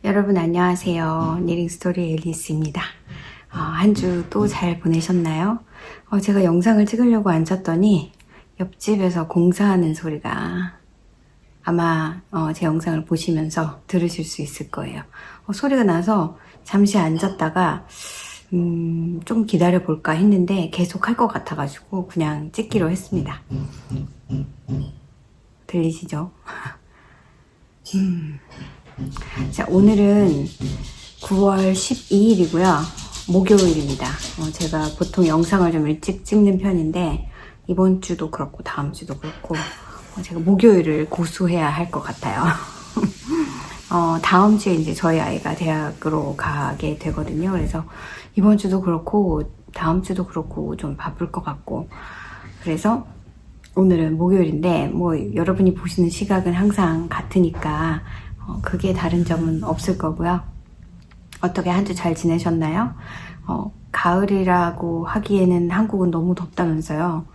여러분 안녕하세요. 니링스토리 앨리스입니다. 한 주 또 잘 보내셨나요? 제가 영상을 찍으려고 앉았더니 옆집에서 공사하는 소리가 아마 제 영상을 보시면서 들으실 수 있을 거예요. 소리가 나서 잠시 앉았다가 좀 기다려 볼까 했는데 계속 할 것 같아가지고 그냥 찍기로 했습니다. 들리시죠? 자, 오늘은 9월 12일이고요. 목요일입니다. 제가 보통 영상을 좀 일찍 찍는 편인데 이번 주도 그렇고 다음 주도 그렇고 제가 목요일을 고수해야 할 것 같아요. 다음 주에 이제 저희 아이가 대학으로 가게 되거든요. 그래서 이번 주도 그렇고 다음 주도 그렇고 좀 바쁠 것 같고, 그래서 오늘은 목요일인데 뭐 여러분이 보시는 시각은 항상 같으니까 크게 다른 점은 없을 거고요. 어떻게 한 주 잘 지내셨나요? 가을이라고 하기에는 한국은 너무 덥다면서요.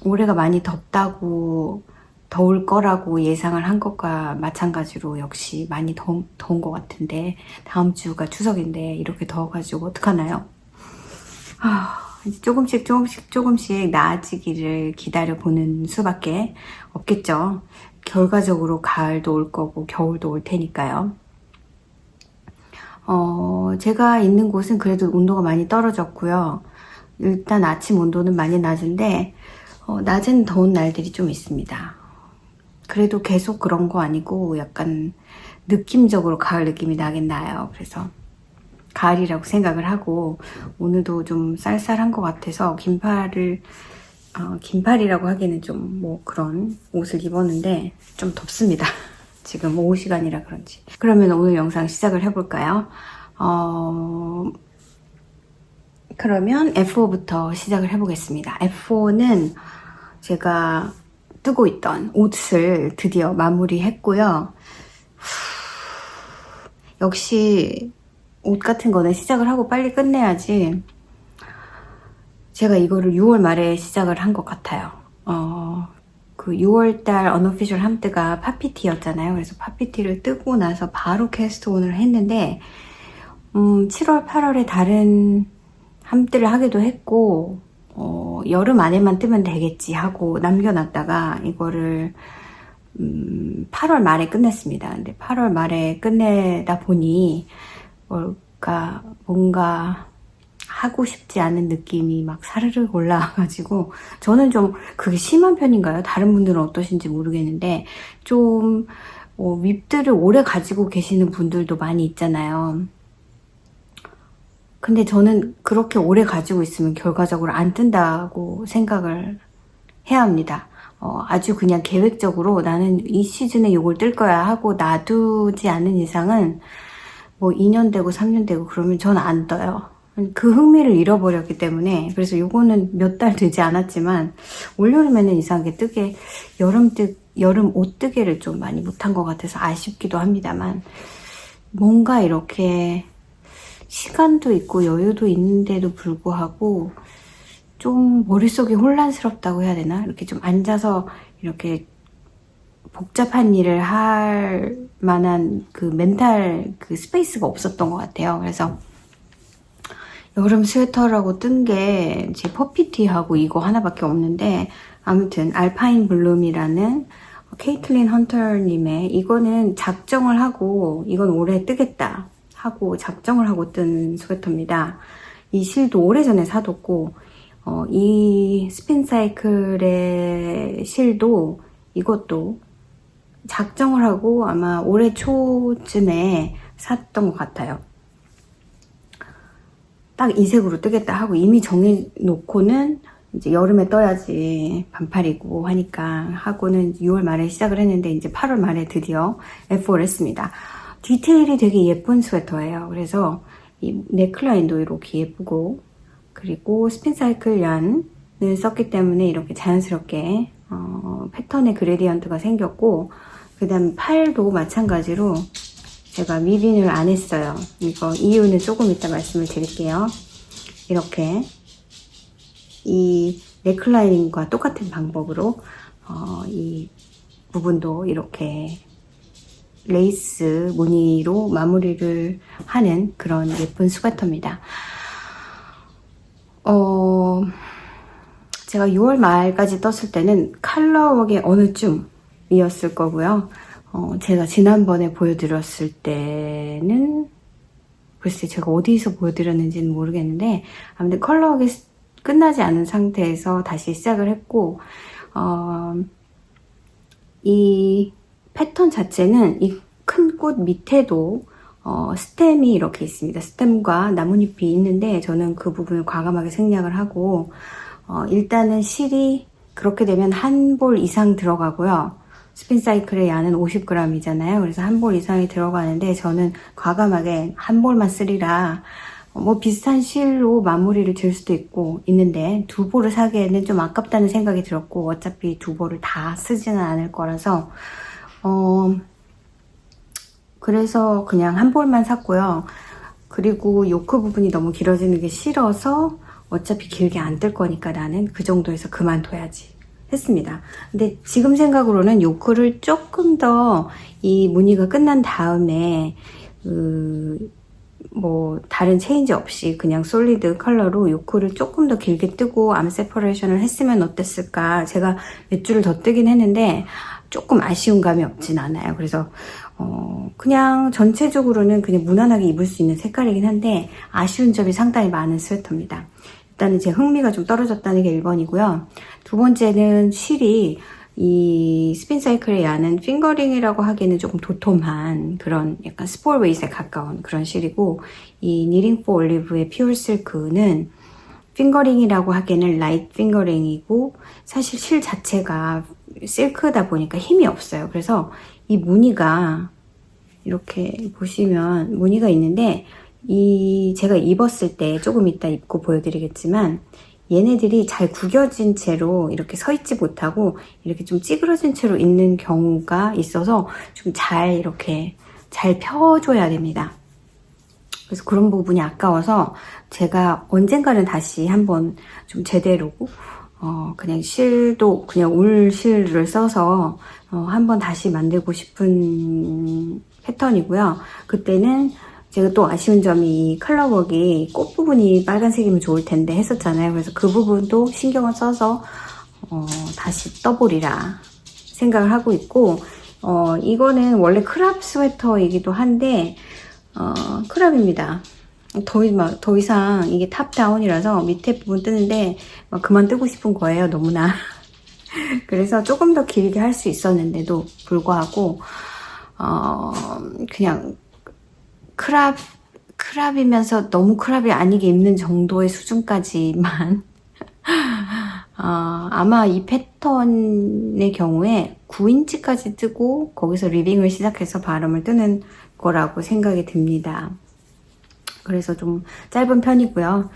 올해가 많이 덥다고, 더울 거라고 예상을 한 것과 마찬가지로 역시 많이 더운 것 같은데, 다음 주가 추석인데 이렇게 더워가지고 어떡하나요? 이제 조금씩 나아지기를 기다려보는 수밖에 없겠죠. 결과적으로 가을도 올 거고 겨울도 올 테니까요. 제가 있는 곳은 그래도 온도가 많이 떨어졌고요. 일단 아침 온도는 많이 낮은데 낮은 더운 날들이 좀 있습니다. 그래도 계속 그런 거 아니고 약간 느낌적으로 가을 느낌이 나긴 나요. 그래서 가을이라고 생각을 하고, 오늘도 좀 쌀쌀한 것 같아서 긴팔이라고 하기에는 좀 뭐 그런 옷을 입었는데 좀 덥습니다. 지금 오후 시간이라 그런지. 그러면 오늘 영상 시작을 해볼까요? 그러면 F4부터 시작을 해보겠습니다. F4는 제가 뜨고 있던 옷을 드디어 마무리했고요. 역시 옷 같은 거는 시작을 하고 빨리 끝내야지. 제가 이거를 6월 말에 시작을 한 것 같아요. 그 6월달 언어피셜 함뜨가 팝피티였잖아요. 그래서 팝피티를 뜨고 나서 바로 캐스트온을 했는데 7월, 8월에 다른 함뜨를 하기도 했고 여름 안에만 뜨면 되겠지 하고 남겨놨다가 이거를 8월 말에 끝냈습니다. 근데 8월 말에 끝내다 보니 뭔가 하고 싶지 않은 느낌이 막 사르르 올라와가지고, 저는 좀 그게 심한 편인가요? 다른 분들은 어떠신지 모르겠는데 좀 립들을 오래 가지고 계시는 분들도 많이 있잖아요. 근데 저는 그렇게 오래 가지고 있으면 결과적으로 안 뜬다고 생각을 해야 합니다. 아주 그냥 계획적으로 나는 이 시즌에 이걸 뜰 거야 하고 놔두지 않은 이상은 뭐 2년 되고 3년 되고 그러면 전 안 떠요. 그 흥미를 잃어버렸기 때문에. 그래서 요거는 몇 달 되지 않았지만 올여름에는 이상하게 여름 옷 뜨개를 좀 많이 못한 것 같아서 아쉽기도 합니다만, 뭔가 이렇게 시간도 있고 여유도 있는데도 불구하고 좀 머릿속이 혼란스럽다고 해야 되나? 이렇게 좀 앉아서 이렇게 복잡한 일을 할 만한 그 멘탈 그 스페이스가 없었던 것 같아요. 그래서 여름 스웨터라고 뜬 게 제 퍼피티하고 이거 하나밖에 없는데, 아무튼 알파인 블룸이라는 케이틀린 헌터님의, 이거는 작정을 하고 이건 올해 뜨겠다 하고 작정을 하고 뜬 스웨터입니다. 이 실도 오래전에 사뒀고 이 스핀사이클의 실도 이것도 작정을 하고 아마 올해 초쯤에 샀던 것 같아요. 딱 이 색으로 뜨겠다 하고 이미 정해놓고는 이제 여름에 떠야지 반팔이고 하니까 하고는 6월 말에 시작을 했는데 이제 8월 말에 드디어 F4를 했습니다. 디테일이 되게 예쁜 스웨터예요. 그래서 이 넥라인도 이렇게 예쁘고, 그리고 스핀사이클 얀을 썼기 때문에 이렇게 자연스럽게 패턴의 그레디언트가 생겼고, 그 다음 팔도 마찬가지로 제가 미빈을 안 했어요. 이거 이유는 조금 이따 말씀을 드릴게요. 이렇게 이 넥라인과 똑같은 방법으로 이 부분도 이렇게 레이스 무늬로 마무리를 하는 그런 예쁜 스웨터입니다. 제가 6월 말까지 떴을 때는 컬러웍의 어느 쯤이었을 거고요. 제가 지난번에 보여드렸을 때는 글쎄 제가 어디서 보여드렸는지는 모르겠는데 아무튼 컬러웍이 끝나지 않은 상태에서 다시 시작을 했고 이 패턴 자체는 이 큰 꽃 밑에도 스템이 이렇게 있습니다. 스템과 나뭇잎이 있는데 저는 그 부분을 과감하게 생략을 하고 일단은 실이 그렇게 되면 한 볼 이상 들어가고요. 스핀사이클의 양은 50g이잖아요. 그래서 한 볼 이상이 들어가는데 저는 과감하게 한 볼만 쓰리라 뭐 비슷한 실로 마무리를 질 수도 있는데 두 볼을 사기에는 좀 아깝다는 생각이 들었고 어차피 두 볼을 다 쓰지는 않을 거라서 그래서 그냥 한 볼만 샀고요. 그리고 요크 부분이 너무 길어지는 게 싫어서 어차피 길게 안 뜰 거니까 나는 그 정도에서 그만둬야지 했습니다. 근데 지금 생각으로는 요크를 조금 더 이 무늬가 끝난 다음에 뭐 다른 체인지 없이 그냥 솔리드 컬러로 요크를 조금 더 길게 뜨고 암 세퍼레이션을 했으면 어땠을까. 제가 몇 줄을 더 뜨긴 했는데 조금 아쉬운 감이 없진 않아요. 그래서 그냥 전체적으로는 그냥 무난하게 입을 수 있는 색깔이긴 한데 아쉬운 점이 상당히 많은 스웨터입니다. 일단은 제 흥미가 좀 떨어졌다는 게 1번이고요. 두 번째는 실이 이 스핀사이클의 야는 핑거링이라고 하기에는 조금 도톰한 그런 약간 스몰 웨이스에 가까운 그런 실이고 이 니링 포 올리브의 퓨어 실크는 핑거링이라고 하기에는 라이트 핑거링이고 사실 실 자체가 실크다 보니까 힘이 없어요. 그래서 이 무늬가 이렇게 보시면 무늬가 있는데 제가 입었을 때 조금 이따 입고 보여드리겠지만 얘네들이 잘 구겨진 채로 이렇게 서 있지 못하고 이렇게 좀 찌그러진 채로 있는 경우가 있어서 좀 이렇게 잘 펴줘야 됩니다. 그래서 그런 부분이 아까워서 제가 언젠가는 다시 한번 좀 제대로 그냥 실도 그냥 울 실을 써서 한번 다시 만들고 싶은 패턴이고요. 그때는 제가 또 아쉬운 점이 이 컬러웍이 꽃 부분이 빨간색이면 좋을 텐데 했었잖아요. 그래서 그 부분도 신경을 써서 다시 떠보리라 생각을 하고 있고 이거는 원래 크랍 스웨터이기도 한데 크랍입니다. 더 이상 이게 탑다운이라서 밑에 부분 뜨는데 그만 뜨고 싶은 거예요. 너무나. 그래서 조금 더 길게 할 수 있었는데도 불구하고 그냥 크랍이면서 너무 크랍이 아니게 입는 정도의 수준까지만 아마 이 패턴의 경우에 9인치까지 뜨고 거기서 리빙을 시작해서 바람을 뜨는 거라고 생각이 듭니다. 그래서 좀 짧은 편이고요.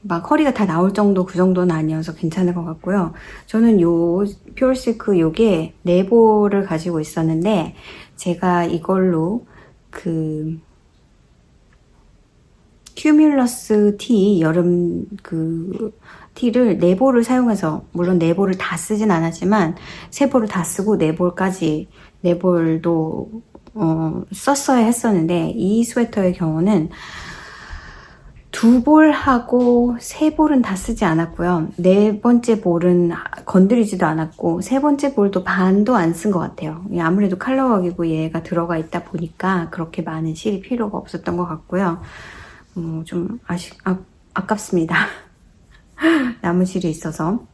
막 허리가 다 나올 정도 그 정도는 아니어서 괜찮을 것 같고요. 저는 요 퓨어 실크 요게 4볼을 가지고 있었는데 제가 이걸로 그 큐뮬러스 티 여름 그 티를 4볼을 사용해서 물론 4볼을 다 쓰진 않았지만 3볼을 다 쓰고 4볼까지 4볼도 썼어야 했었는데 이 스웨터의 경우는 2볼하고 3볼은 다 쓰지 않았고요. 4번째 볼은 건드리지도 않았고 3번째 볼도 반도 안 쓴 것 같아요. 아무래도 컬러웍이고 얘가 들어가 있다 보니까 그렇게 많은 실이 필요가 없었던 것 같고요. 좀 아깝습니다. 남은 실이 있어서.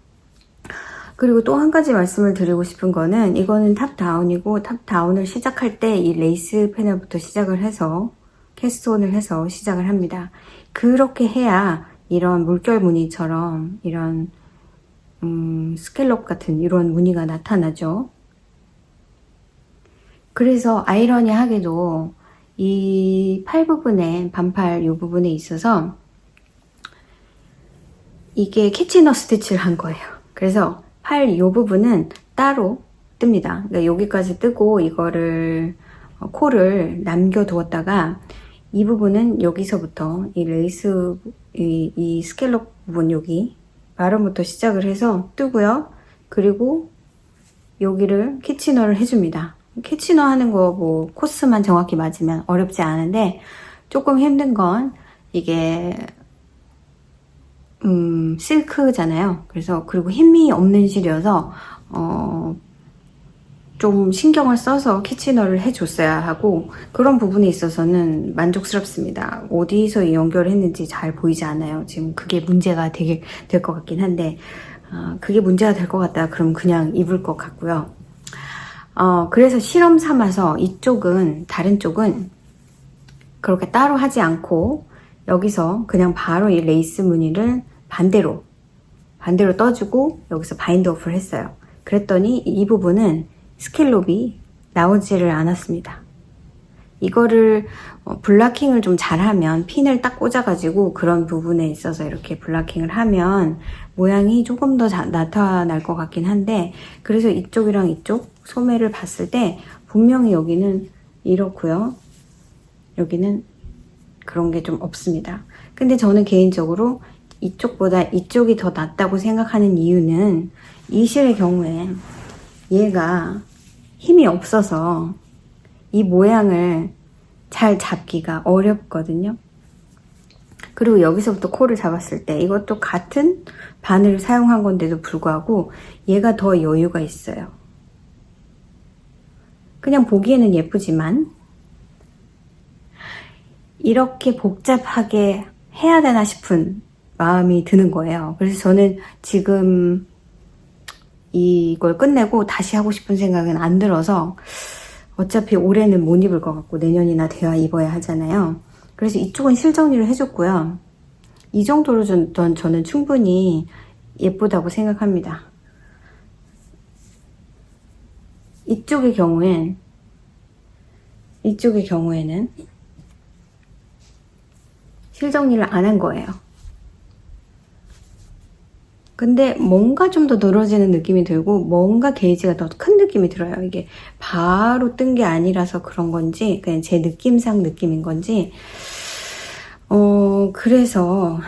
그리고 또 한 가지 말씀을 드리고 싶은 거는 이거는 탑다운이고 탑다운을 시작할 때 이 레이스 패널부터 시작을 해서 캐스트온을 해서 시작을 합니다. 그렇게 해야 이런 물결 무늬처럼 이런 스캘럽 같은 이런 무늬가 나타나죠. 그래서 아이러니하게도 이 팔 부분에 반팔 이 부분에 있어서 이게 캐치너 스티치를 한 거예요. 그래서 팔 이 부분은 따로 뜹니다. 그러니까 여기까지 뜨고 이거를 코를 남겨두었다가 이 부분은 여기서부터 이 레이스 이 스캘럽 부분 여기 마름부터 시작을 해서 뜨고요. 그리고 여기를 키치너를 해줍니다. 키치너 하는 거 뭐 코스만 정확히 맞으면 어렵지 않은데 조금 힘든 건 이게 실크잖아요. 그래서 그리고 힘이 없는 실이어서 좀 신경을 써서 키치너를 해줬어야 하고 그런 부분에 있어서는 만족스럽습니다. 어디서 연결했는지 잘 보이지 않아요. 지금 그게 문제가 될 것 같긴 한데 그게 문제가 될 것 같다 그럼 그냥 입을 것 같고요. 그래서 실험 삼아서 이쪽은 다른 쪽은 그렇게 따로 하지 않고 여기서 그냥 바로 이 레이스 무늬를 반대로 떠주고 여기서 바인드 오프를 했어요. 그랬더니 이 부분은 스캘롭이 나오지를 않았습니다. 이거를 블라킹을 좀 잘하면 핀을 딱 꽂아가지고 그런 부분에 있어서 이렇게 블라킹을 하면 모양이 조금 더 나타날 것 같긴 한데 그래서 이쪽이랑 이쪽 소매를 봤을 때 분명히 여기는 이렇고요. 여기는 그런 게 좀 없습니다. 근데 저는 개인적으로 이쪽보다 이쪽이 더 낫다고 생각하는 이유는 이 실의 경우에 얘가 힘이 없어서 이 모양을 잘 잡기가 어렵거든요. 그리고 여기서부터 코를 잡았을 때 이것도 같은 바늘을 사용한 건데도 불구하고 얘가 더 여유가 있어요. 그냥 보기에는 예쁘지만 이렇게 복잡하게 해야 되나 싶은 마음이 드는 거예요. 그래서 저는 지금 이걸 끝내고 다시 하고 싶은 생각은 안 들어서 어차피 올해는 못 입을 것 같고 내년이나 돼야 입어야 하잖아요. 그래서 이쪽은 실정리를 해줬고요. 이 정도로 저는 충분히 예쁘다고 생각합니다. 이쪽의 경우에는 실정리를 안 한 거예요. 근데 뭔가 좀 더 늘어지는 느낌이 들고 뭔가 게이지가 더 큰 느낌이 들어요. 이게 바로 뜬 게 아니라서 그런 건지 그냥 제 느낌상 느낌인 건지 그래서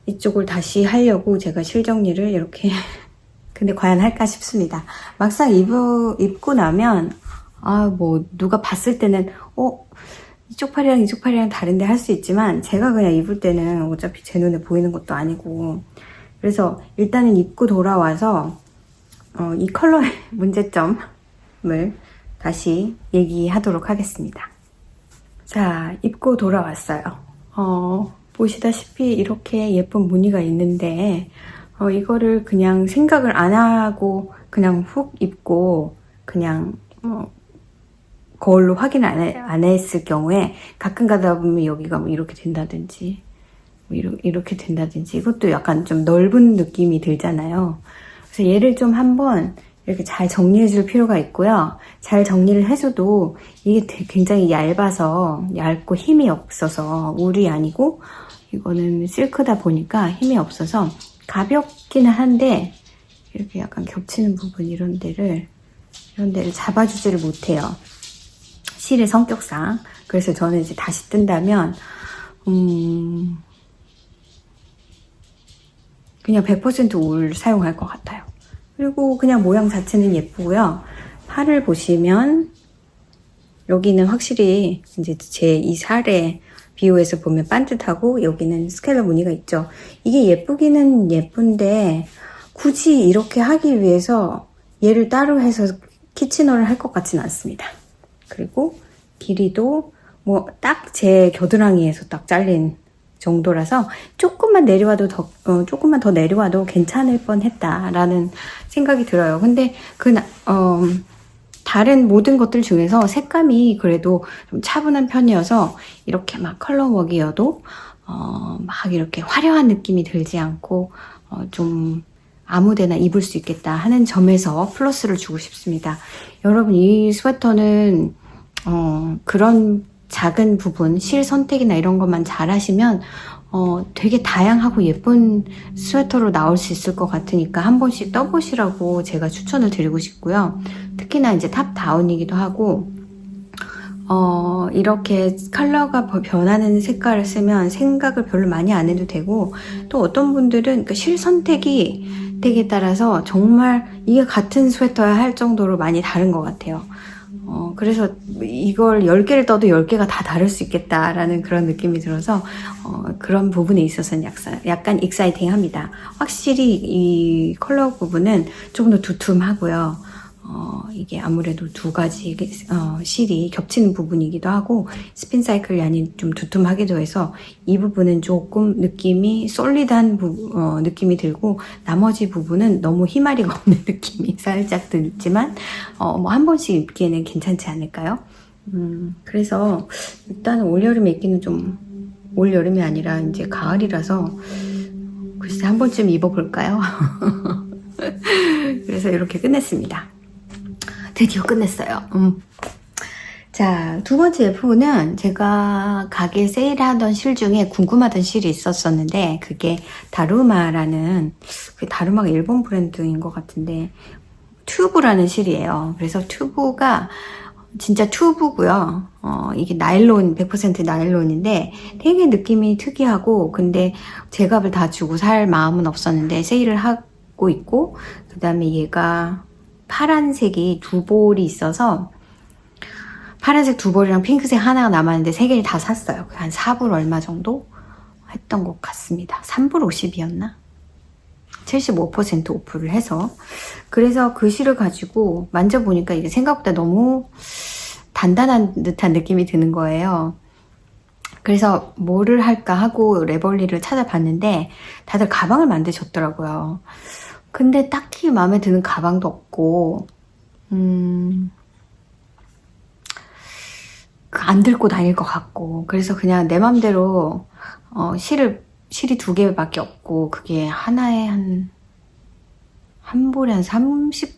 이쪽을 다시 하려고 제가 실정리를 이렇게 근데 과연 할까 싶습니다. 막상 입고 나면 뭐 누가 봤을 때는 이쪽 팔이랑 다른데 할 수 있지만 제가 그냥 입을 때는 어차피 제 눈에 보이는 것도 아니고 그래서 일단은 입고 돌아와서 이 컬러의 문제점을 다시 얘기하도록 하겠습니다. 자, 입고 돌아왔어요. 보시다시피 이렇게 예쁜 무늬가 있는데 이거를 그냥 생각을 안 하고 그냥 훅 입고 그냥 거울로 확인을 안 했을 경우에 가끔 가다 보면 여기가 뭐 이렇게 된다든지 이렇게 된다든지 이것도 약간 좀 넓은 느낌이 들잖아요. 그래서 얘를 좀 한번 이렇게 잘 정리해 줄 필요가 있고요. 잘 정리를 해줘도 이게 굉장히 얇고 힘이 없어서 울이 아니고 이거는 실크다 보니까 힘이 없어서 가볍기는 한데 이렇게 약간 겹치는 부분 이런 데를 잡아주지를 못해요. 실의 성격상. 그래서 저는 이제 다시 뜬다면 그냥 100% 울 사용할 것 같아요. 그리고 그냥 모양 자체는 예쁘고요. 팔을 보시면 여기는 확실히 이제 제 이 살에 비교해서 보면 반듯하고 여기는 스캘럽 무늬가 있죠. 이게 예쁘기는 예쁜데 굳이 이렇게 하기 위해서 얘를 따로 해서 키치너를 할 것 같지는 않습니다. 그리고 길이도 뭐 딱 제 겨드랑이에서 딱 잘린 정도라서 조금만 더 내려와도 괜찮을 뻔했다라는 생각이 들어요. 근데 다른 모든 것들 중에서 색감이 그래도 좀 차분한 편이어서 이렇게 막 컬러웍이어도 막 이렇게 화려한 느낌이 들지 않고 좀 아무데나 입을 수 있겠다 하는 점에서 플러스를 주고 싶습니다. 여러분 이 스웨터는 그런 작은 부분, 실 선택이나 이런 것만 잘 하시면 되게 다양하고 예쁜 스웨터로 나올 수 있을 것 같으니까 한 번씩 떠보시라고 제가 추천을 드리고 싶고요. 특히나 이제 탑다운이기도 하고 이렇게 컬러가 변하는 색깔을 쓰면 생각을 별로 많이 안 해도 되고 또 어떤 분들은 그 실 선택이 택에 따라서 정말 이게 같은 스웨터야 할 정도로 많이 다른 것 같아요. 그래서 이걸 10개를 떠도 10개가 다 다를 수 있겠다라는 그런 느낌이 들어서 그런 부분에 있어서는 약간 익사이팅 합니다. 확실히 이 컬러 부분은 조금 더 두툼하고요. 이게 아무래도 두 가지 실이 겹치는 부분이기도 하고 스핀 사이클 얀이 좀 두툼하기도 해서 이 부분은 조금 느낌이 솔리드한 느낌이 들고 나머지 부분은 너무 희마리가 없는 느낌이 살짝 들지만 뭐 한 번씩 입기에는 괜찮지 않을까요? 그래서 일단 올여름에 입기는 좀 올여름이 아니라 이제 가을이라서 글쎄 한 번쯤 입어볼까요? 그래서 이렇게 끝냈습니다. 드디어 끝냈어요. 자, 두 번째 F4는 제가 가게 세일하던 실 중에 궁금하던 실이 있었었는데 그게 다루마라는 다루마가 일본 브랜드인 것 같은데 튜브라는 실이에요. 그래서 튜브가 진짜 튜브고요. 이게 나일론 100% 나일론인데 되게 느낌이 특이하고 근데 제값을 다 주고 살 마음은 없었는데 세일을 하고 있고 그 다음에 얘가 파란색이 두 볼이 있어서 파란색 두 볼이랑 핑크색 하나가 남았는데 세 개를 다 샀어요. 한 4불 얼마 정도 했던 것 같습니다. 3불 50이었나? 75% 오프를 해서 그래서 그 실을 가지고 만져보니까 이게 생각보다 너무 단단한 듯한 느낌이 드는 거예요. 그래서 뭐를 할까 하고 레벌리를 찾아봤는데 다들 가방을 만드셨더라고요. 근데 딱히 마음에 드는 가방도 없고 안 들고 다닐 것 같고 그래서 그냥 내 맘대로 실이 두 개밖에 없고 그게 하나에 한 볼에 한 30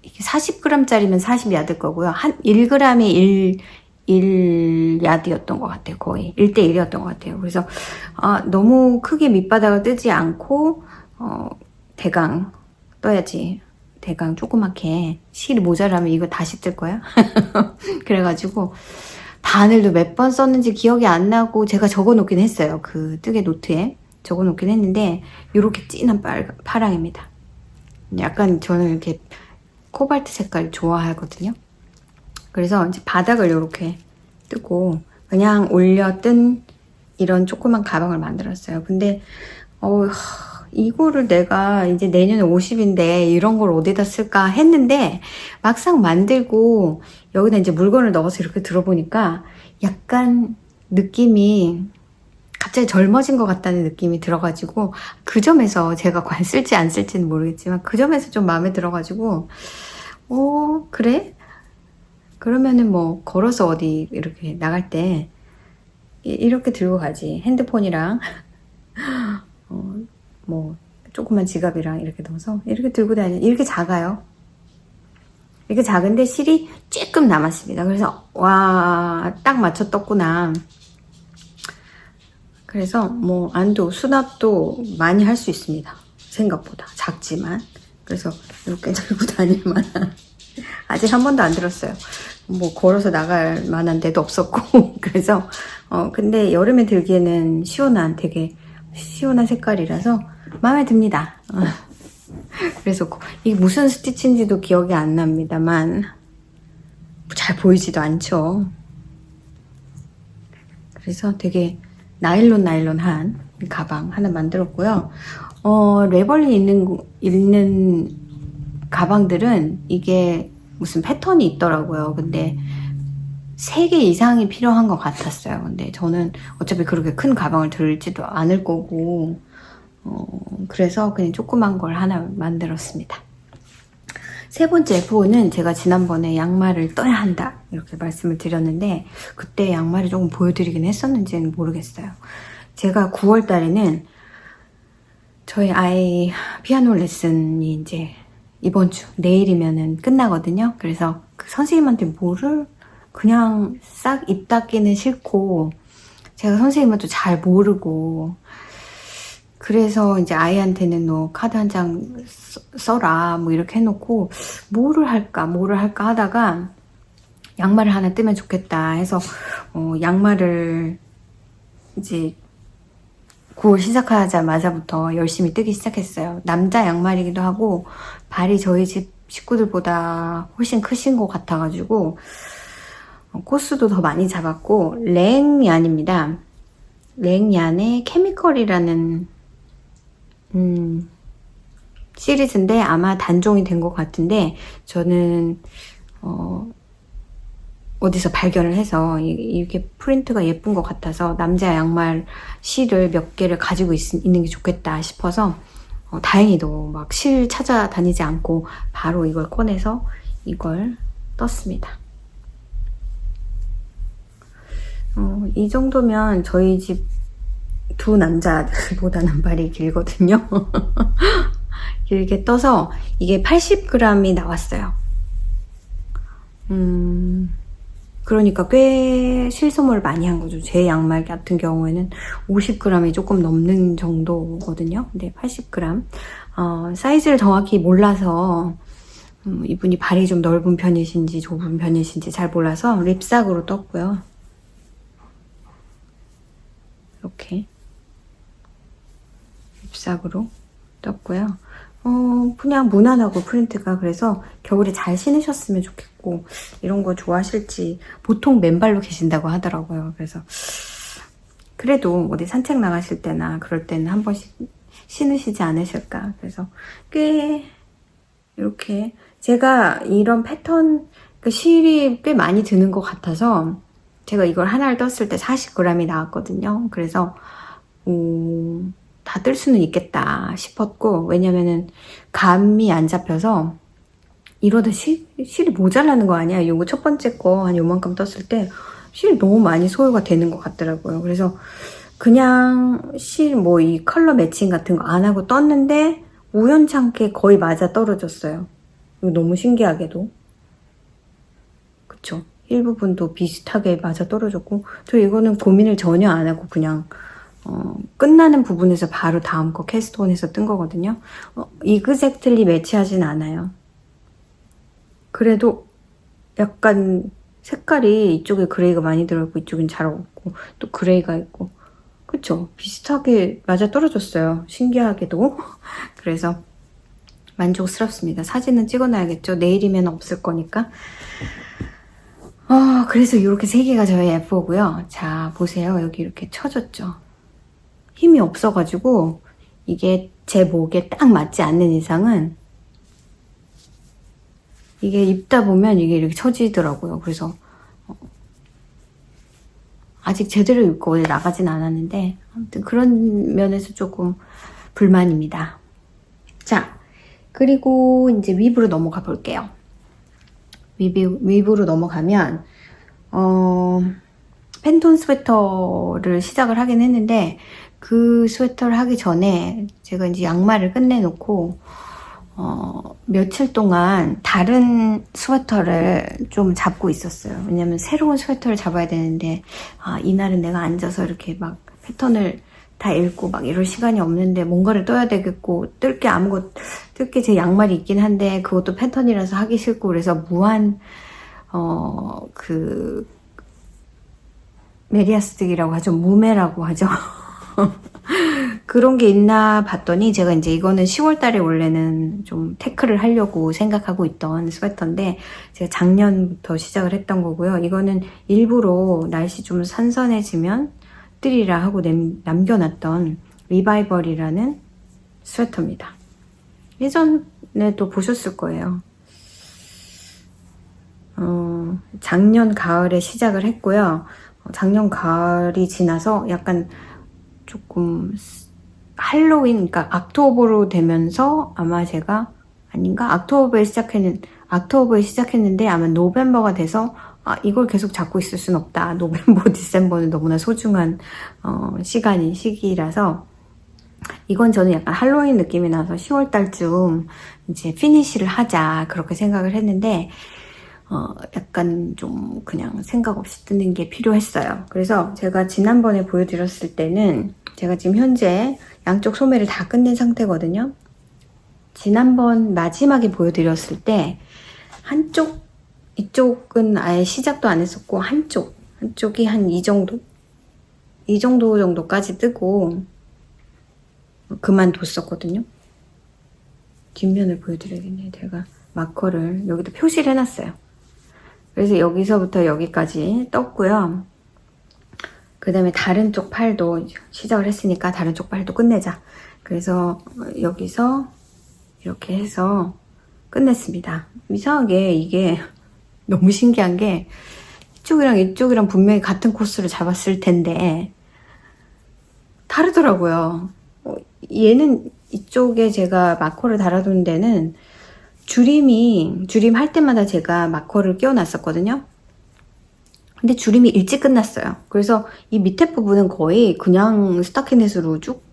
이게 40g짜리면 40야드 거고요. 한 1g에 1야드였던 것 같아요. 거의 1대1이었던 것 같아요. 그래서 너무 크게 밑바닥을 뜨지 않고 대강 떠야지. 대강 조그맣게 실이 모자라면 이거 다시 뜰 거야. 그래가지고 바늘도 몇 번 썼는지 기억이 안 나고 제가 적어놓긴 했어요. 그 뜨개 노트에 적어놓긴 했는데 이렇게 진한 파랑입니다. 약간 저는 이렇게 코발트 색깔 좋아하거든요. 그래서 이제 바닥을 이렇게 뜨고 그냥 올려 뜬 이런 조그만 가방을 만들었어요. 근데 이거를 내가 이제 내년에 50인데 이런 걸 어디다 쓸까 했는데 막상 만들고 여기다 이제 물건을 넣어서 이렇게 들어보니까 약간 느낌이 갑자기 젊어진 것 같다는 느낌이 들어가지고 그 점에서 제가 과연 쓸지 안 쓸지는 모르겠지만 그 점에서 좀 마음에 들어가지고 그래? 그러면은 뭐 걸어서 어디 이렇게 나갈 때 이렇게 들고 가지. 핸드폰이랑 뭐 조그만 지갑이랑 이렇게 넣어서 이렇게 들고 다니는 이렇게 작아요. 이렇게 작은데 실이 조금 남았습니다. 그래서 와, 딱 맞춰 떴구나. 그래서 뭐 안도 수납도 많이 할 수 있습니다. 생각보다 작지만 그래서 이렇게 들고 다닐 만한 아직 한 번도 안 들었어요. 뭐 걸어서 나갈 만한 데도 없었고 그래서 근데 여름에 들기에는 되게 시원한 색깔이라서 마음에 듭니다. 그래서 이게 무슨 스티치인지도 기억이 안 납니다만 잘 보이지도 않죠. 그래서 되게 나일론한 가방 하나 만들었고요. 레벌리 있는 가방들은 이게 무슨 패턴이 있더라고요. 근데 3개 이상이 필요한 것 같았어요. 근데 저는 어차피 그렇게 큰 가방을 들지도 않을 거고 그래서 그냥 조그만 걸 하나 만들었습니다. 세 번째 F4는 제가 지난번에 양말을 떠야 한다 이렇게 말씀을 드렸는데 그때 양말을 조금 보여드리긴 했었는지는 모르겠어요. 제가 9월 달에는 저희 아이 피아노 레슨이 이제 이번 주 내일이면은 끝나거든요. 그래서 그 선생님한테 뭐를 그냥 싹 입 닫기는 싫고 제가 선생님한테 잘 모르고 그래서 이제 아이한테는 너 카드 한 장 써라 뭐 이렇게 해놓고 뭐를 할까 하다가 양말을 하나 뜨면 좋겠다 해서 양말을 이제 9월 시작하자마자부터 열심히 뜨기 시작했어요. 남자 양말이기도 하고 발이 저희 집 식구들보다 훨씬 크신 것 같아가지고 코스도 더 많이 잡았고, 랭얀입니다. 랭얀의 케미컬이라는 시리즈인데 아마 단종이 된 것 같은데, 저는 어디서 발견을 해서 이렇게 프린트가 예쁜 것 같아서 남자 양말 실을 몇 개를 가지고 있는 게 좋겠다 싶어서 다행히도 막 실 찾아다니지 않고 바로 이걸 꺼내서 이걸 떴습니다. 이 정도면 저희 집 두 남자들보다는 발이 길거든요. 길게 떠서 이게 80g이 나왔어요. 그러니까 꽤 실소모를 많이 한 거죠. 제 양말 같은 경우에는 50g이 조금 넘는 정도거든요. 근데 80g. 사이즈를 정확히 몰라서 이분이 발이 좀 넓은 편이신지 좁은 편이신지 잘 몰라서 립삭으로 떴고요. 이렇게 립삭으로 떴고요. 그냥 무난하고 프린트가, 그래서 겨울에 잘 신으셨으면 좋겠고, 이런 거 좋아하실지. 보통 맨발로 계신다고 하더라고요. 그래서 그래도 어디 산책 나가실 때나 그럴 때는 한 번씩 신으시지 않으실까. 그래서 꽤 이렇게 제가 이런 패턴, 그 실이 꽤 많이 드는 것 같아서 제가 이걸 하나를 떴을 때 40g이 나왔거든요. 그래서 다 뜰 수는 있겠다 싶었고, 왜냐면은 감이 안 잡혀서 이러다 실이 모자라는 거 아니야? 요거 첫 번째 거 한 요만큼 떴을 때 실이 너무 많이 소요가 되는 것 같더라고요. 그래서 그냥 실 뭐 이 컬러 매칭 같은 거 안 하고 떴는데 우연찮게 거의 맞아 떨어졌어요. 이거 너무 신기하게도. 그쵸? 일부분도 비슷하게 맞아 떨어졌고, 저 이거는 고민을 전혀 안 하고 그냥 끝나는 부분에서 바로 다음 거 캐스트온에서 뜬 거거든요. 이그젝틀리 매치하진 않아요. 그래도 약간 색깔이 이쪽에 그레이가 많이 들어있고 이쪽엔 잘 없고 또 그레이가 있고, 그쵸? 비슷하게 맞아 떨어졌어요. 신기하게도. 그래서 만족스럽습니다. 사진은 찍어놔야겠죠. 내일이면 없을 거니까. 그래서 이렇게 세 개가 저의 F4고요. 자, 보세요. 여기 이렇게 쳐졌죠. 힘이 없어가지고 이게 제 목에 딱 맞지 않는 이상은 이게 입다 보면 이게 이렇게 처지더라고요. 그래서 아직 제대로 입고 어디 나가진 않았는데, 아무튼 그런 면에서 조금 불만입니다. 자, 그리고 이제 위브로 넘어가 볼게요. 위브로 넘어가면 팬톤 스웨터를 시작을 하긴 했는데, 그 스웨터를 하기 전에 제가 이제 양말을 끝내놓고 며칠 동안 다른 스웨터를 좀 잡고 있었어요. 왜냐면 새로운 스웨터를 잡아야 되는데 이날은 내가 앉아서 이렇게 막 패턴을 다 읽고 막 이럴 시간이 없는데 뭔가를 떠야 되겠고, 뜰 게 제 양말이 있긴 한데 그것도 패턴이라서 하기 싫고, 그래서 무한 메리아스틱이라고 하죠. 무매라고 하죠. 그런 게 있나 봤더니, 제가 이제 이거는 10월 달에 원래는 좀 태클을 하려고 생각하고 있던 스웨터인데 제가 작년부터 시작을 했던 거고요. 이거는 일부러 날씨 좀 선선해지면 뜨리라 하고 남겨놨던 리바이벌이라는 스웨터입니다. 예전에도 보셨을 거예요. 작년 가을에 시작을 했고요. 작년 가을이 지나서 약간 조금 할로윈, 그러니까 악토버로 되면서 아마 제가, 아닌가? 악토버에 시작했는데 아마 노벰버가 돼서 이걸 계속 잡고 있을 순 없다. 노벰버, 디셈버는 너무나 소중한 시기라서 이건 저는 약간 할로윈 느낌이 나서 10월 달쯤 이제 피니쉬를 하자 그렇게 생각을 했는데, 약간 좀 그냥 생각 없이 뜨는 게 필요했어요. 그래서 제가 지난번에 보여드렸을 때는 제가 지금 현재 양쪽 소매를 다 끝낸 상태거든요. 지난번 마지막에 보여드렸을 때 이쪽은 아예 시작도 안 했었고, 한쪽이 한 이 정도까지 뜨고, 그만뒀었거든요. 뒷면을 보여드려야겠네요. 제가 마커를 여기다 표시를 해놨어요. 그래서 여기서부터 여기까지 떴고요. 그 다음에 다른 쪽 팔도 시작을 했으니까 다른 쪽 팔도 끝내자. 그래서 여기서 이렇게 해서 끝냈습니다. 이상하게 이게 너무 신기한 게 이쪽이랑 이쪽이랑 분명히 같은 코스를 잡았을 텐데 다르더라고요. 얘는 이쪽에 제가 마커를 달아둔 데는 주림 할 때마다 제가 마커를 끼워놨었거든요. 근데 주림이 일찍 끝났어요. 그래서 이 밑에 부분은 거의 그냥 스타키넷으로 쭉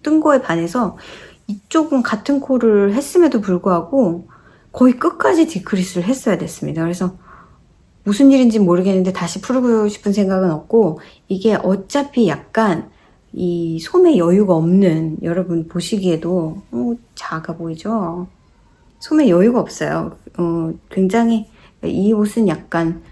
뜬 거에 반해서 이쪽은 같은 코를 했음에도 불구하고 거의 끝까지 디크리스를 했어야 됐습니다. 그래서 무슨 일인지 모르겠는데 다시 풀고 싶은 생각은 없고, 이게 어차피 약간 이 솜에 여유가 없는, 여러분 보시기에도 작아 보이죠? 솜에 여유가 없어요. 굉장히 이 옷은 약간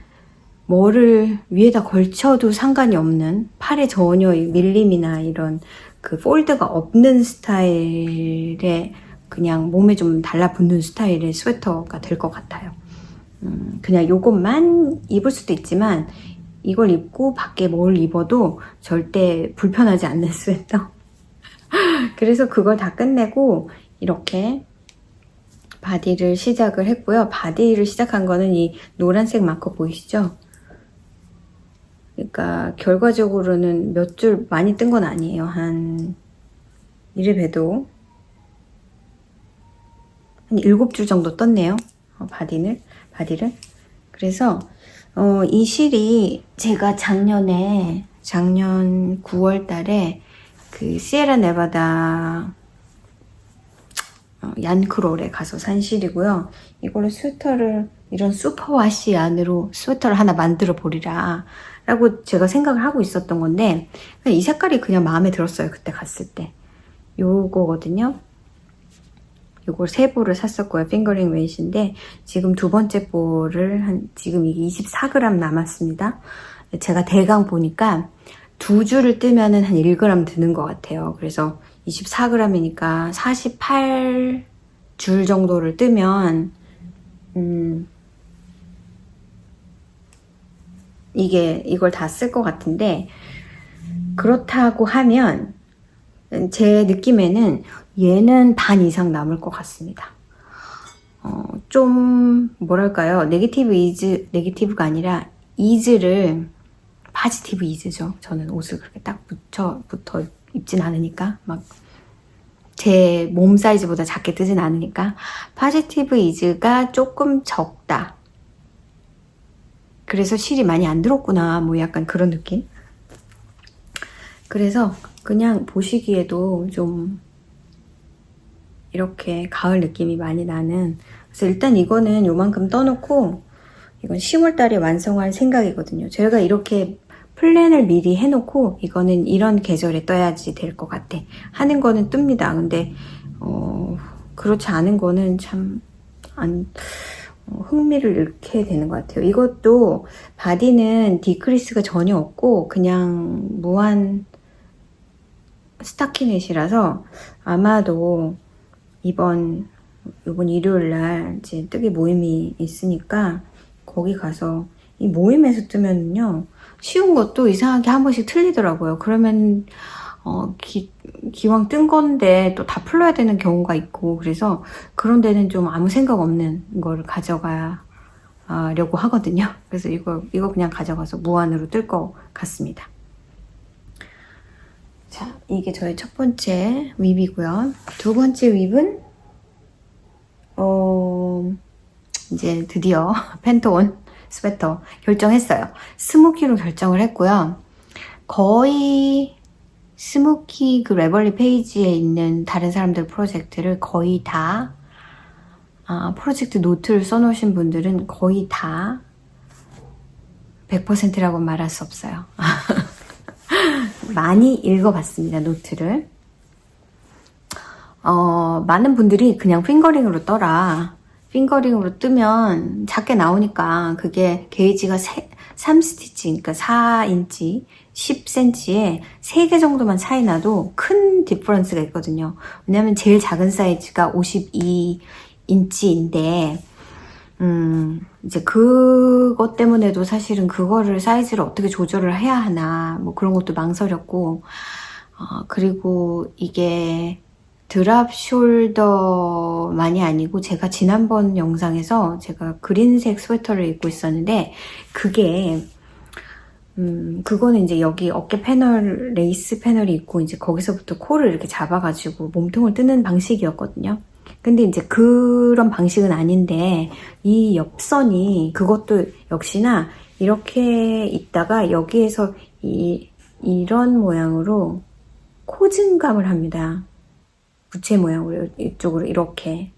뭐를 위에다 걸쳐도 상관이 없는, 팔에 전혀 밀림이나 이런 그 폴드가 없는 스타일의, 그냥 몸에 좀 달라붙는 스타일의 스웨터가 될 것 같아요. 그냥 요것만 입을 수도 있지만 이걸 입고 밖에 뭘 입어도 절대 불편하지 않는 스웨터. 그래서 그걸 다 끝내고 이렇게 바디를 시작을 했고요. 바디를 시작한 거는 이 노란색 마커 보이시죠? 그러니까 결과적으로는 몇 줄 많이 뜬 건 아니에요. 한 이래 봬도 한 7줄 정도 떴네요. 바디를. 그래서 이 실이 제가 작년 9월 달에 그 시에라 네바다 얀크롤에 가서 산 실이고요. 이걸로 스웨터를, 이런 슈퍼와시 안으로 스웨터를 하나 만들어 보리라 라고 제가 생각을 하고 있었던 건데, 이 색깔이 그냥 마음에 들었어요. 그때 갔을 때. 요거거든요. 요걸 3볼을 샀었고요. 핑거링 웨이트인데 지금 두 번째 볼을 지금 이게 24g 남았습니다. 제가 대강 보니까 2줄을 뜨면은 한 1g 드는 것 같아요. 그래서 24g이니까 48줄 정도를 뜨면 이걸 다 쓸 것 같은데, 그렇다고 하면 제 느낌에는 얘는 반 이상 남을 것 같습니다. 좀 뭐랄까요, 네게티브가 아니라 이즈를, 파지티브 이즈죠. 저는 옷을 그렇게 딱 붙어 입진 않으니까, 막 제 몸 사이즈보다 작게 뜨진 않으니까 파지티브 이즈가 조금 적다. 그래서 실이 많이 안 들었구나, 뭐 약간 그런 느낌. 그래서 그냥 보시기에도 좀 이렇게 가을 느낌이 많이 나는, 그래서 일단 이거는 요만큼 떠놓고 이건 10월 달에 완성할 생각이거든요. 제가 이렇게 플랜을 미리 해놓고 이거는 이런 계절에 떠야지 될 것 같아 하는 거는 뜹니다. 근데 그렇지 않은 거는 참 흥미를 잃게 되는 것 같아요. 이것도 바디는 디크리스가 전혀 없고 그냥 무한 스타키넷이라서 아마도 이번 일요일날 이제 뜨개 모임이 있으니까 거기 가서, 이 모임에서 뜨면요 쉬운 것도 이상하게 한 번씩 틀리더라고요. 그러면 기왕 뜬 건데 또 다 풀러야 되는 경우가 있고, 그래서 그런 데는 좀 아무 생각 없는 걸 가져가려고 하거든요. 그래서 이거 그냥 가져가서 무한으로 뜰 것 같습니다. 자, 이게 저의 첫 번째 윕이고요. 두 번째 윕은 이제 드디어 펜톤 스웨터 결정했어요. 스모키로 결정을 했고요. 거의 스모키 그 레벌리 페이지에 있는 다른 사람들 프로젝트를 거의 다, 프로젝트 노트를 써놓으신 분들은 거의 다 100%라고 말할 수 없어요. 많이 읽어봤습니다, 노트를. 많은 분들이 그냥 핑거링으로 떠라. 핑거링으로 뜨면 작게 나오니까 그게 게이지가 3스티치, 그러니까 4인치 10cm에 3개 정도만 차이 나도 큰 디퍼런스가 있거든요. 왜냐면 제일 작은 사이즈가 52인치인데 이제 그것 때문에도 사실은 그거를 사이즈를 어떻게 조절을 해야 하나 뭐 그런 것도 망설였고 그리고 이게 드랍 숄더만이 아니고 제가 지난번 영상에서 제가 그린색 스웨터를 입고 있었는데 그게 그거는 이제 여기 어깨 패널, 레이스 패널이 있고 이제 거기서부터 코를 이렇게 잡아가지고 몸통을 뜨는 방식이었거든요. 근데 이제 그런 방식은 아닌데 이 옆선이 그것도 역시나 이렇게 있다가 여기에서 이런 모양으로 코 증감을 합니다. 부채 모양으로 이쪽으로 이렇게.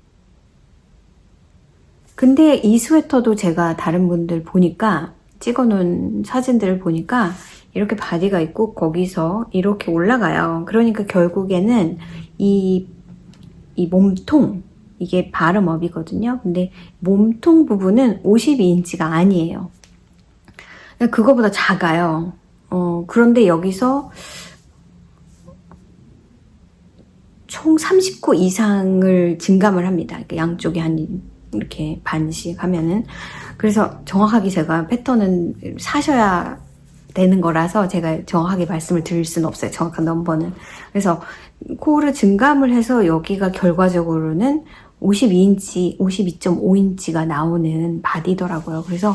근데 이 스웨터도 제가 다른 분들 보니까 찍어놓은 사진들을 보니까 이렇게 바디가 있고 거기서 이렇게 올라가요. 그러니까 결국에는 이 몸통, 이게 바름업이거든요. 근데 몸통 부분은 52인치가 아니에요. 그거보다 작아요. 그런데 여기서 총 39 이상을 증감을 합니다. 양쪽에 한 이렇게 반씩 하면은. 그래서 정확하게 제가 패턴은 사셔야 되는 거라서 제가 정확하게 말씀을 드릴 수는 없어요. 정확한 넘버는. 그래서 코를 증감을 해서 여기가 결과적으로는 52인치, 52.5인치가 나오는 바디더라고요. 그래서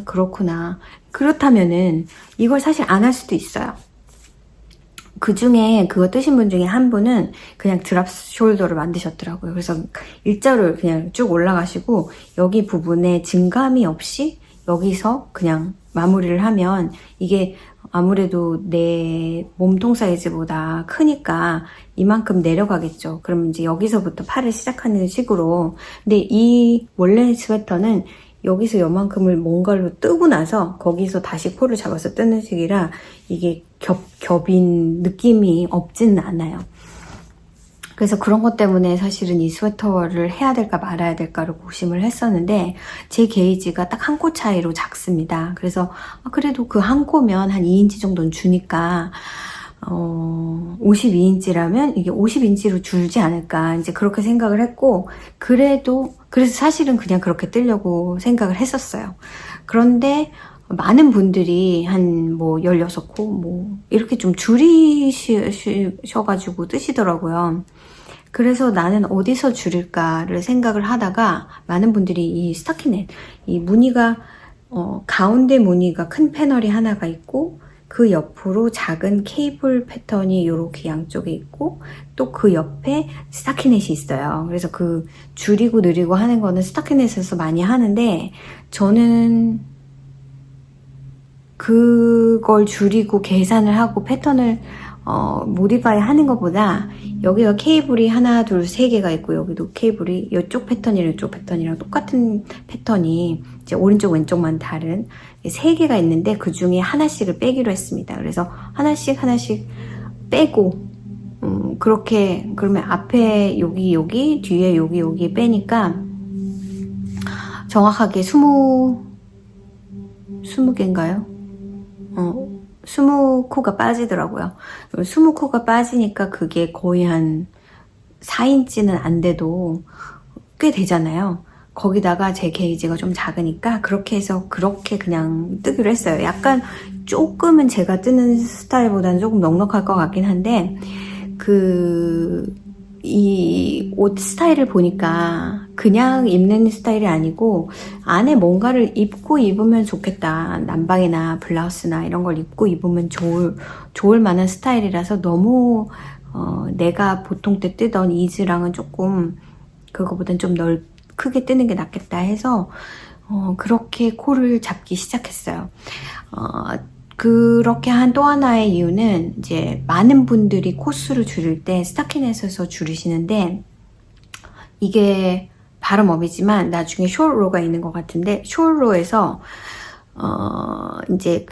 그렇구나. 그렇다면은 이걸 사실 안 할 수도 있어요. 그 중에 그거 뜨신 분 중에 한 분은 그냥 드랍 숄더를 만드셨더라고요. 그래서 일자로 그냥 쭉 올라가시고 여기 부분에 증감이 없이 여기서 그냥 마무리를 하면 이게 아무래도 내 몸통 사이즈보다 크니까 이만큼 내려가겠죠. 그러면 이제 여기서부터 팔을 시작하는 식으로. 근데 이 원래 스웨터는 여기서 요만큼을 뭔가로 뜨고 나서 거기서 다시 코를 잡아서 뜨는 식이라 이게 겹인 느낌이 없지는 않아요. 그래서 그런 것 때문에 사실은 이 스웨터를 해야 될까 말아야 될까를 고심을 했었는데 제 게이지가 딱 한 코 차이로 작습니다. 그래서 그래도 그 한 코면 한 2인치 정도는 주니까 52인치라면 이게 50인치로 줄지 않을까 이제 그렇게 생각을 했고 그래서 사실은 그냥 그렇게 뜨려고 생각을 했었어요. 그런데 많은 분들이 한 뭐 16코 뭐 이렇게 좀 줄이셔가지고 뜨시더라고요. 그래서 나는 어디서 줄일까를 생각을 하다가 많은 분들이 이 스타키넷, 이 무늬가 가운데 무늬가 큰 패널이 하나가 있고 그 옆으로 작은 케이블 패턴이 이렇게 양쪽에 있고 또 그 옆에 스타키넷이 있어요. 그래서 그 줄이고 늘리고 하는 거는 스타키넷에서 많이 하는데 저는 그걸 줄이고 계산을 하고 패턴을 모디파이 하는 것보다 여기가 케이블이 하나, 둘, 세 개가 있고 여기도 케이블이 이쪽 패턴이랑 이쪽 패턴이랑 똑같은 패턴이 이제 오른쪽 왼쪽만 다른 세 개가 있는데 그 중에 하나씩을 빼기로 했습니다. 그래서 하나씩 빼고 그렇게 그러면 앞에 여기 뒤에 여기 빼니까 정확하게 20개인가요? 20코가 빠지더라고요. 20코가 빠지니까 그게 거의 한 4인치는 안 돼도 꽤 되잖아요. 거기다가 제 게이지가 좀 작으니까 그렇게 해서 그렇게 그냥 뜨기로 했어요. 약간 조금은 제가 뜨는 스타일보다는 조금 넉넉할 것 같긴 한데 이 옷 스타일을 보니까 그냥 입는 스타일이 아니고 안에 뭔가를 입고 입으면 좋겠다. 남방이나 블라우스나 이런 걸 입고 입으면 좋을 만한 스타일이라서 너무 내가 보통 때 뜨던 이즈랑은 조금 그거보단 좀 크게 뜨는 게 낫겠다 해서 그렇게 코를 잡기 시작했어요. 그렇게 한 또 하나의 이유는 이제 많은 분들이 코수를 줄일 때 스타키넷에서 줄이시는데 이게 발음업이지만 나중에 숄로가 있는 것 같은데 숄로에서 이제